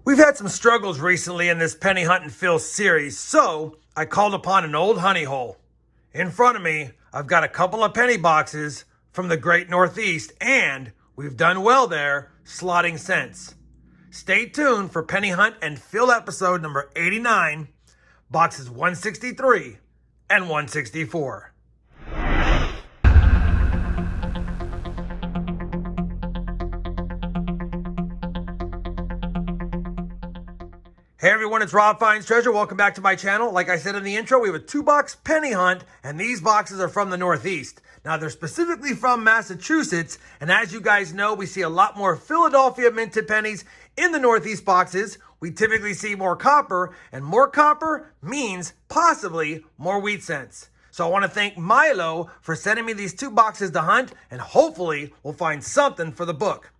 We've had some struggles recently in this Penny Hunt and Fill series, so I called upon an old honey hole. In front of me, I've got a couple of penny boxes from the Great Northeast, and we've done well there, slotting cents. Stay tuned for Penny Hunt and Fill episode number 89, boxes 163 and 164. Hey everyone, it's RobFindsTreasure. Welcome back to my channel. Like I said in the intro, we have a 2-box penny hunt, and these boxes are from the Northeast. Now, they're specifically from Massachusetts, and as you guys know, we see a lot more Philadelphia minted pennies in the Northeast boxes. We typically see more copper, and more copper means possibly more wheat cents. So I want to thank Milo for sending me these 2 boxes to hunt, and hopefully we'll find something for the book.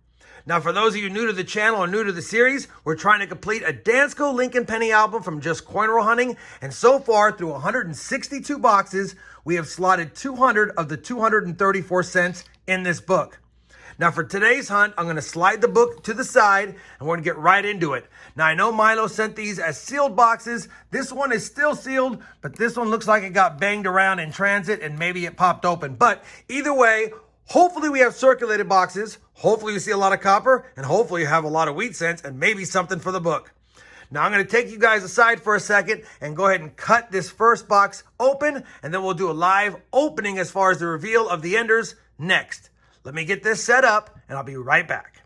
Now, for those of you new to the channel or new to the series, we're trying to complete a Dansco Lincoln Penny album from just coin roll hunting. And so far, through 162 boxes, we have slotted 200 of the 234 cents in this book. Now, for today's hunt, I'm going to slide the book to the side, and we're going to get right into it. Now, I know Milo sent these as sealed boxes. This one is still sealed, but this one looks like it got banged around in transit, and maybe it popped open. But either way, hopefully we have circulated boxes, hopefully we see a lot of copper, and hopefully you have a lot of wheat cents and maybe something for the book. Now I'm going to take you guys aside for a second and go ahead and cut this first box open, and then we'll do a live opening as far as the reveal of the enders next. Let me get this set up and I'll be right back.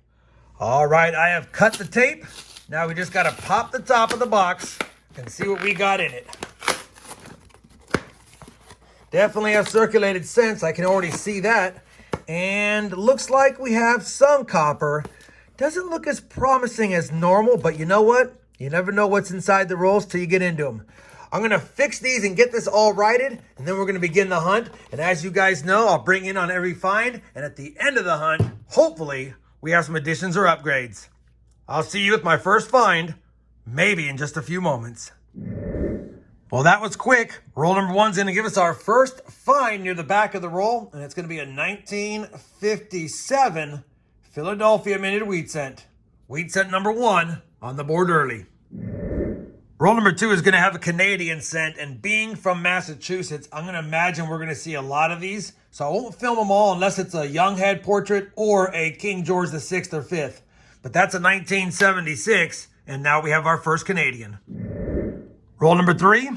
All right, I have cut the tape. Now we just got to pop the top of the box and see what we got in it. Definitely have circulated cents, I can already see that. And looks like we have some copper. Doesn't look as promising as normal, but you know what? You never know what's inside the rolls till you get into them. I'm going to fix these and get this all righted, and then we're going to begin the hunt. And as you guys know, I'll bring in on every find, and at the end of the hunt, hopefully, we have some additions or upgrades. I'll see you with my first find, maybe in just a few moments. Well, that was quick. Roll number 1's going to give us our first find near the back of the roll, and it's going to be a 1957 Philadelphia minted wheat cent. Wheat cent number 1 on the board early. Roll number 2 is going to have a Canadian cent, and being from Massachusetts, I'm going to imagine we're going to see a lot of these, so I won't film them all unless it's a young head portrait or a King George VI or 5th. But that's a 1976, and now we have our first Canadian. Roll number 3,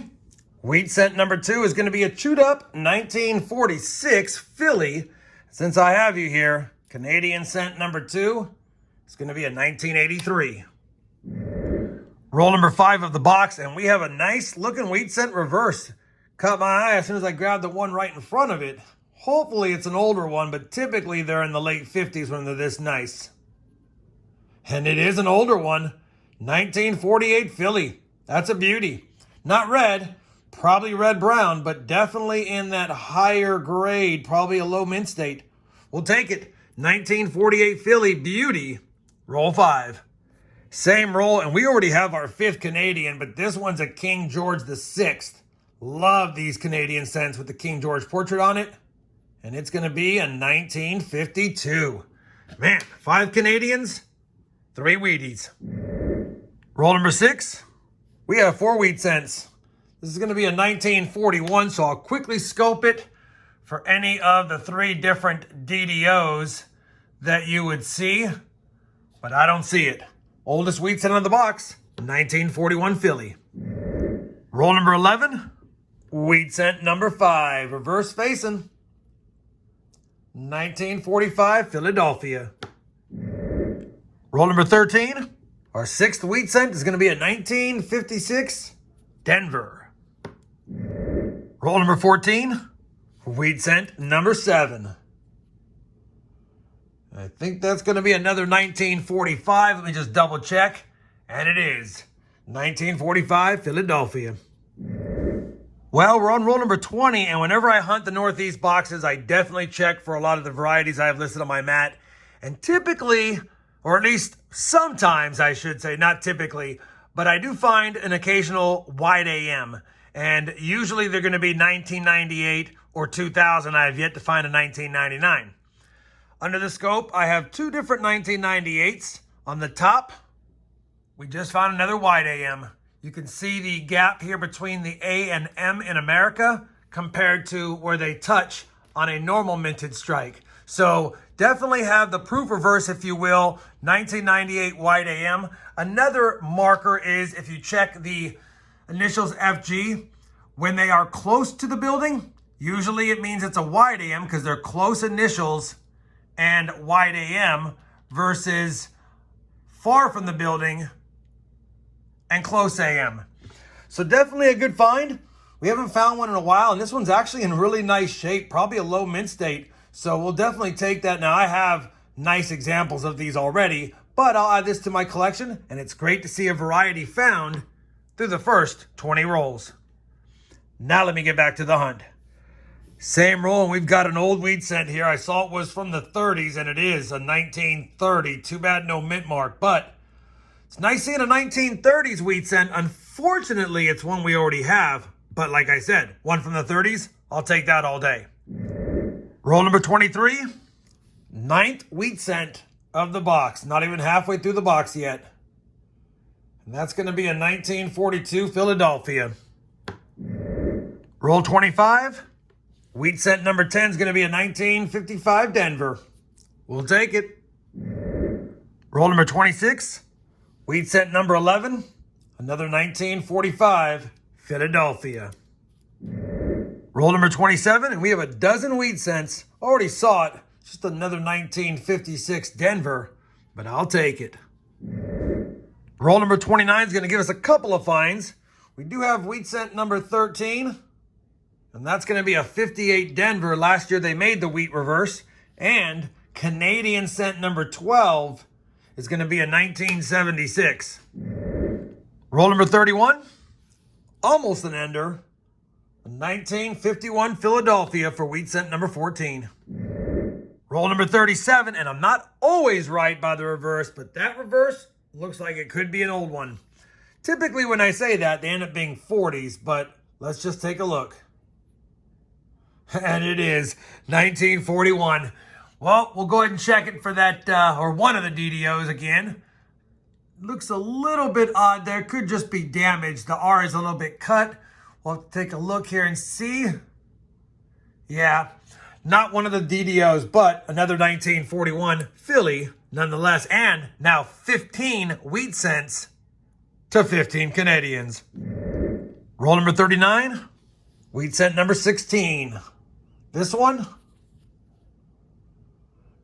wheat cent number 2 is going to be a chewed up 1946 Philly. Since I have you here, Canadian cent number 2 is going to be a 1983. Roll number 5 of the box, and we have a nice looking wheat cent reverse. Caught my eye as soon as I grabbed the one right in front of it. Hopefully it's an older one, but typically they're in the late 50s when they're this nice. And it is an older one, 1948 Philly. That's a beauty. Not red, probably red-brown, but definitely in that higher grade, probably a low mint state. We'll take it. 1948 Philly beauty. Roll 5. Same roll, and we already have our 5th Canadian, but this one's a King George VI. Love these Canadian cents with the King George portrait on it. And it's going to be a 1952. Man, 5 Canadians, 3 Wheaties. Roll number 6. We have 4 wheat cents. This is going to be a 1941, so I'll quickly scope it for any of the 3 different DDOs that you would see, but I don't see it. Oldest wheat cent on the box, 1941 Philly. Roll number 11, wheat cent number 5, reverse facing, 1945 Philadelphia. Roll number 13. Our 6th wheat cent is going to be a 1956 Denver. Roll number 14, wheat cent number 7. I think that's going to be another 1945. Let me just double check. And it is 1945 Philadelphia. Well, we're on roll number 20, and whenever I hunt the Northeast boxes, I definitely check for a lot of the varieties I have listed on my mat. And typically, or at least sometimes I should say, not typically, but I do find an occasional wide AM. And usually they're going to be 1998 or 2000. I have yet to find a 1999. Under the scope, I have 2 different 1998s. On the top, We just found another white AM. You can see the gap here between the A and M in America compared to where they touch on a normal minted strike. So definitely have the proof reverse, if you will, 1998 white AM. Another marker is if you check the initials FG, when they are close to the building, usually it means it's a white AM because they're close initials and white AM versus far from the building and close AM. So definitely a good find. We haven't found one in a while, and this one's actually in really nice shape, probably a low mint state. So we'll definitely take that. Now I have nice examples of these already, but I'll add this to my collection, and it's great to see a variety found through the first 20 rolls. Now let me get back to the hunt. Same roll, and we've got an old wheat cent here. I saw it was from the 30s, and it is a 1930. Too bad no mint mark, but it's nice seeing a 1930s wheat cent. Unfortunately, it's one we already have, but like I said, one from the 30s, I'll take that all day. Roll number 23, ninth wheat cent of the box. Not even halfway through the box yet. And that's going to be a 1942 Philadelphia. Roll 25. Wheat cent number 10 is going to be a 1955 Denver. We'll take it. Roll number 26. Wheat cent number 11. Another 1945 Philadelphia. Roll number 27, and we have a dozen wheat cents. Already saw it. Just another 1956 Denver, but I'll take it. Roll number 29 is going to give us a couple of finds. We do have wheat cent number 13, and that's going to be a 58 Denver. Last year they made the wheat reverse. And Canadian cent number 12 is going to be a 1976. Roll number 31, almost an ender. 1951 Philadelphia for wheat cent number 14. Roll number 37, and I'm not always right by the reverse, but that reverse looks like it could be an old one. Typically when I say that, they end up being 40s, but let's just take a look. And it is 1941. Well, we'll go ahead and check it for that, or one of the DDOs again. Looks a little bit odd there. Could just be damaged. The R is a little bit cut. We'll have to take a look here and see. Yeah, not one of the DDOs, but another 1941 Philly nonetheless. And now 15 wheat cents to 15 Canadians. Roll number 39, wheat cent number 16. This one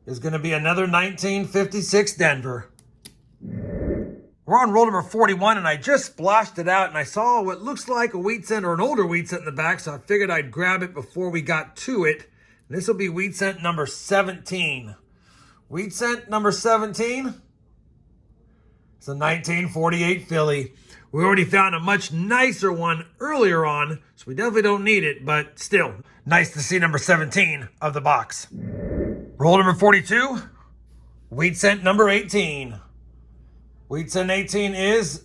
is going to be another 1956 Denver. We're on roll number 41, and I just splashed it out, and I saw what looks like a wheat cent or an older wheat cent in the back, so I figured I'd grab it before we got to it. And this will be wheat cent number 17. Wheat cent number 17 is a 1948 Philly. We already found a much nicer one earlier on, so we definitely don't need it, but still, nice to see number 17 of the box. Roll number 42, wheat cent number 18. Wheat cent 18 is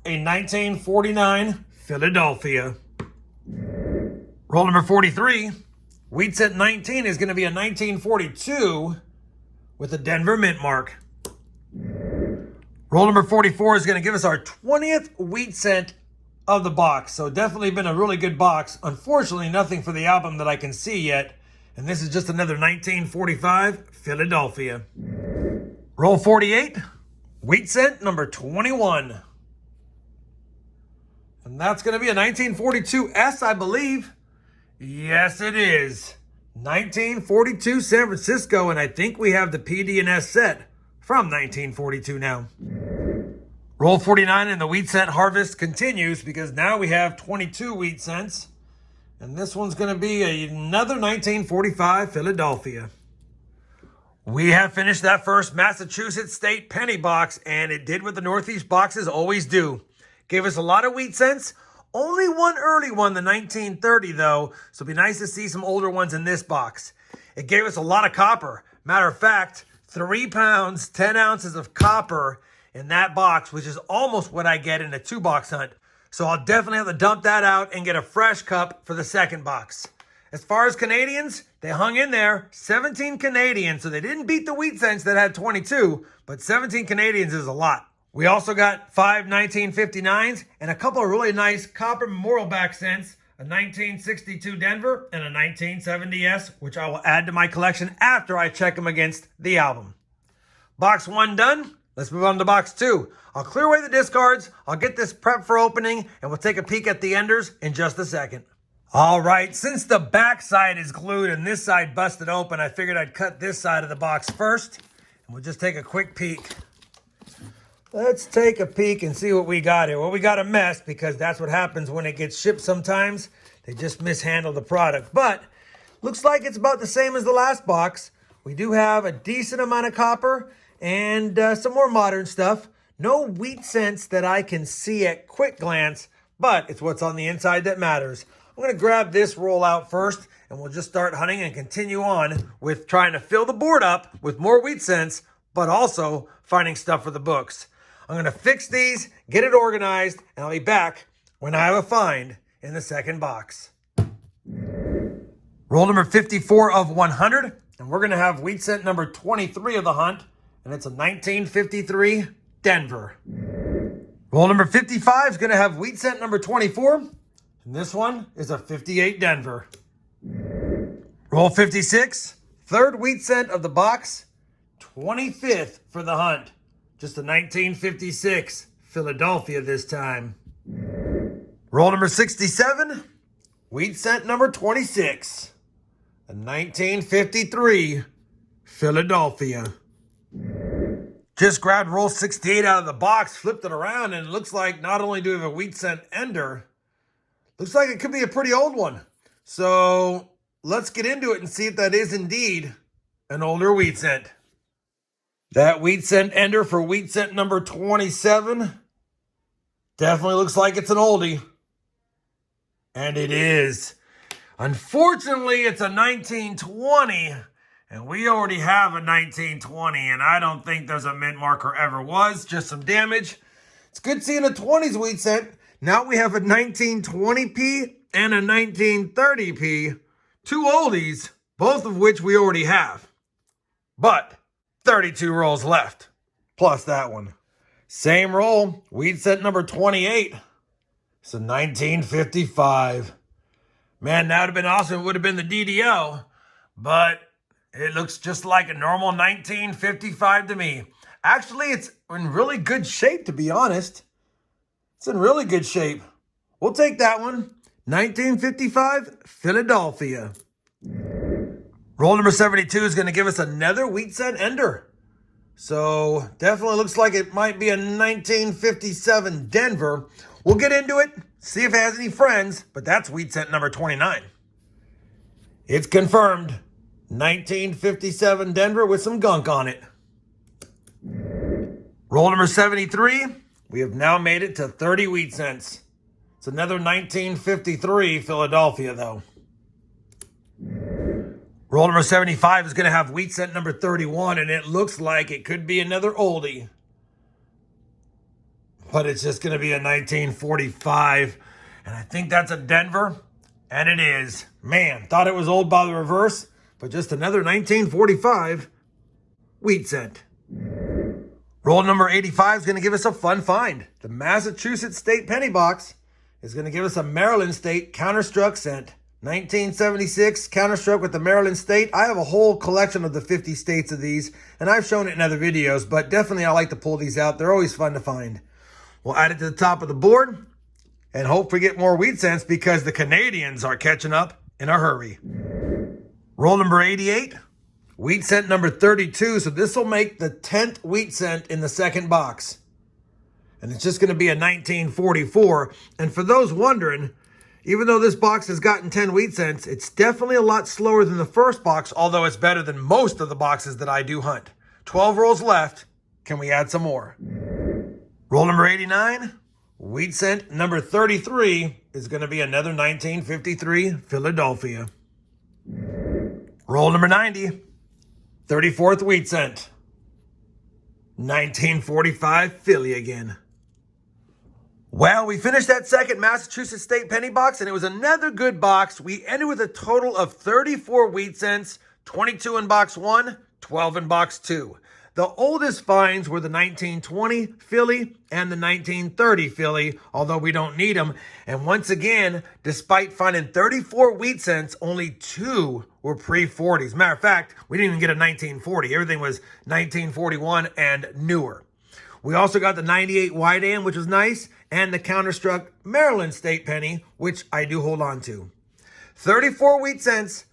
a 1949 Philadelphia. Roll number 43, wheat cent 19 is going to be a 1942 with a Denver mint mark. Roll number 44 is going to give us our 20th wheat cent of the box. So definitely been a really good box. Unfortunately, nothing for the album that I can see yet. And this is just another 1945 Philadelphia. Roll 48. Wheat cent number 21. And that's going to be a 1942 S, I believe. Yes, it is. 1942 San Francisco, and I think we have the PD and S set from 1942 now. Roll 49 and the wheat cent harvest continues because now we have 22 wheat cents. And this one's going to be another 1945 Philadelphia. We have finished that first Massachusetts State penny box, and it did what the Northeast boxes always do. Gave us a lot of wheat cents. Only one early one, the 1930 though, so it'd be nice to see some older ones in this box. It gave us a lot of copper. Matter of fact, 3 pounds, 10 ounces of copper in that box, which is almost what I get in a 2-box hunt. So I'll definitely have to dump that out and get a fresh cup for the second box. As far as Canadians, they hung in there, 17 Canadians. So they didn't beat the wheat cents that had 22, but 17 Canadians is a lot. We also got 5 1959s and a couple of really nice copper memorial back cents, a 1962 Denver and a 1970S, which I will add to my collection after I check them against the album. Box 1 done. Let's move on to box 2. I'll clear away the discards, I'll get this prep for opening, and we'll take a peek at the enders in just a second. All right, since the back side is glued and this side busted open, I figured I'd cut this side of the box first, and we'll just take a quick peek. Let's take a peek and see what we got here. Well, we got a mess because that's what happens when it gets shipped sometimes. They just mishandle the product, but looks like it's about the same as the last box. We do have a decent amount of copper and some more modern stuff. No wheat cents that I can see at quick glance, but it's what's on the inside that matters. I'm going to grab this roll out first, and we'll just start hunting and continue on with trying to fill the board up with more wheat cents, but also finding stuff for the books. I'm going to fix these, get it organized, and I'll be back when I have a find in the second box. Roll number 54 of 100, and we're going to have wheat cent number 23 of the hunt, and it's a 1953 Denver. Roll number 55 is going to have wheat cent number 24, and this one is a 58 Denver. Roll 56, third wheat cent of the box, 25th for the hunt. Just a 1956 Philadelphia this time. Roll number 67, wheat cent number 26, a 1953 Philadelphia. Just grabbed roll 68 out of the box, flipped it around, and it looks like not only do we have a wheat cent ender, looks like it could be a pretty old one. So let's get into it and see if that is indeed an older wheat cent. That wheat cent ender for wheat cent number 27 definitely looks like it's an oldie. And it is. Unfortunately, it's a 1920, and we already have a 1920, and I don't think there's a mint marker ever was, just some damage. It's good seeing a 20s wheat cent. Now we have a 1920p and a 1930p, two oldies, both of which we already have. But 32 rolls left, plus that one. Same roll, wheat cent number 28. It's a 1955. Man, that would have been awesome. It would have been the DDO, but it looks just like a normal 1955 to me. Actually, it's in really good shape, to be honest. It's in really good shape. We'll take that one. 1955 Philadelphia. Roll number 72 is going to give us another wheat cent ender. So definitely looks like it might be a 1957 Denver. We'll get into it, see if it has any friends, but that's wheat cent number 29. It's confirmed. 1957 Denver with some gunk on it. Roll number 73. We have now made it to 30 wheat cents. It's another 1953 Philadelphia, though. Roll number 75 is going to have wheat cent number 31, and it looks like it could be another oldie. But it's just going to be a 1945, and I think that's a Denver, and it is. Man, thought it was old by the reverse, but just another 1945 wheat cent. Roll number 85 is going to give us a fun find. The Massachusetts State Penny Box is going to give us a Maryland State counterstruck cent. 1976 counterstruck with the Maryland State. I have a whole collection of the 50 states of these, and I've shown it in other videos, but definitely I like to pull these out. They're always fun to find. We'll add it to the top of the board and hope we get more wheat cents because the Canadians are catching up in a hurry. Roll number 88, wheat cent number 32. So this will make the 10th wheat cent in the second box. And it's just going to be a 1944. And for those wondering, even though this box has gotten 10 wheat cents, it's definitely a lot slower than the first box, although it's better than most of the boxes that I do hunt. 12 rolls left. Can we add some more? Roll number 89, wheat cent number 33 is going to be another 1953 Philadelphia. Roll number 90, 34th wheat cent, 1945 Philly again. Well, we finished that second Massachusetts State Penny Box, and it was another good box. We ended with a total of 34 wheat cents, 22 in box 1, 12 in box 2. The oldest finds were the 1920 filly and the 1930 filly, although we don't need them. And once again, despite finding 34 wheat cents, only 2 were pre-40s. Matter of fact, we didn't even get a 1940. Everything was 1941 and newer. We also got the 98 Wide Am, which was nice, and the counterstruck Maryland State Penny, which I do hold on to. 34 wheat cents,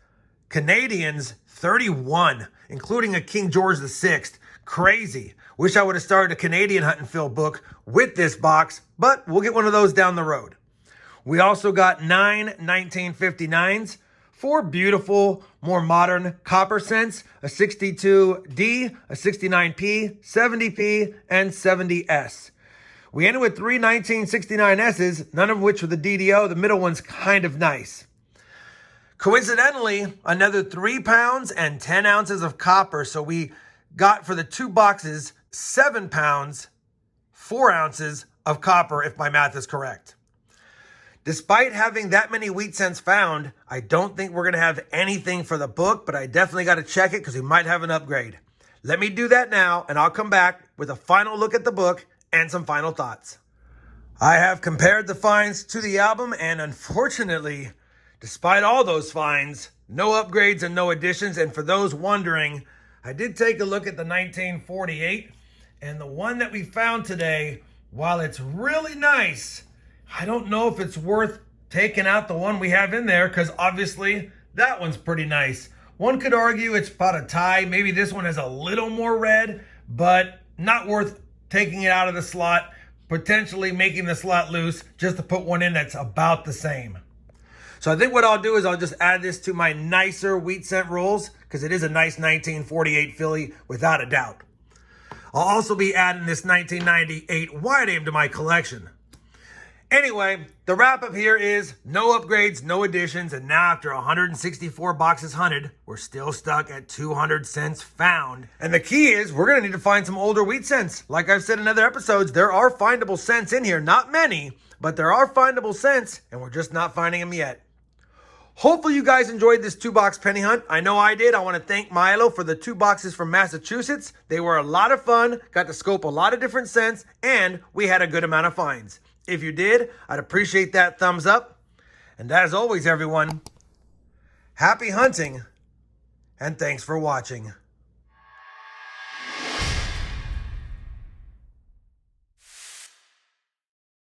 Canadians 31, including a King George VI. Crazy. Wish I would have started a Canadian hunt and fill book with this box, but we'll get one of those down the road. We also got 9 1959s, 4 beautiful, more modern copper cents, a 62D, a 69P, 70P, and 70S. We ended with 3 1969S's, none of which were the DDO. The middle one's kind of nice. Coincidentally, another 3 pounds and 10 ounces of copper. So we got for the 2 boxes, 7 pounds, 4 ounces of copper, if my math is correct. Despite having that many wheat cents found, I don't think we're going to have anything for the book, but I definitely got to check it because we might have an upgrade. Let me do that now, and I'll come back with a final look at the book and some final thoughts. I have compared the finds to the album, and unfortunately, despite all those finds, no upgrades and no additions. And for those wondering, I did take a look at the 1948, and the one that we found today, while it's really nice, I don't know if it's worth taking out the one we have in there, because obviously that one's pretty nice. One could argue it's about a tie. Maybe this one has a little more red, but not worth taking it out of the slot, potentially making the slot loose just to put one in that's about the same. So I think what I'll do is I'll just add this to my nicer wheat cent rolls, because it is a nice 1948 filly without a doubt. I'll also be adding this 1998 Wide Am to my collection. Anyway, the wrap up here is no upgrades, no additions, and now after 164 boxes hunted, we're still stuck at 200 cents found. And the key is we're going to need to find some older wheat cents. Like I've said in other episodes, there are findable cents in here. Not many, but there are findable cents, and we're just not finding them yet. Hopefully you guys enjoyed this 2-box penny hunt. I know I did. I want to thank Milo for the 2 boxes from Massachusetts. They were a lot of fun, got to scope a lot of different cents, and we had a good amount of finds. If you did, I'd appreciate that thumbs up. And as always, everyone, happy hunting, and thanks for watching.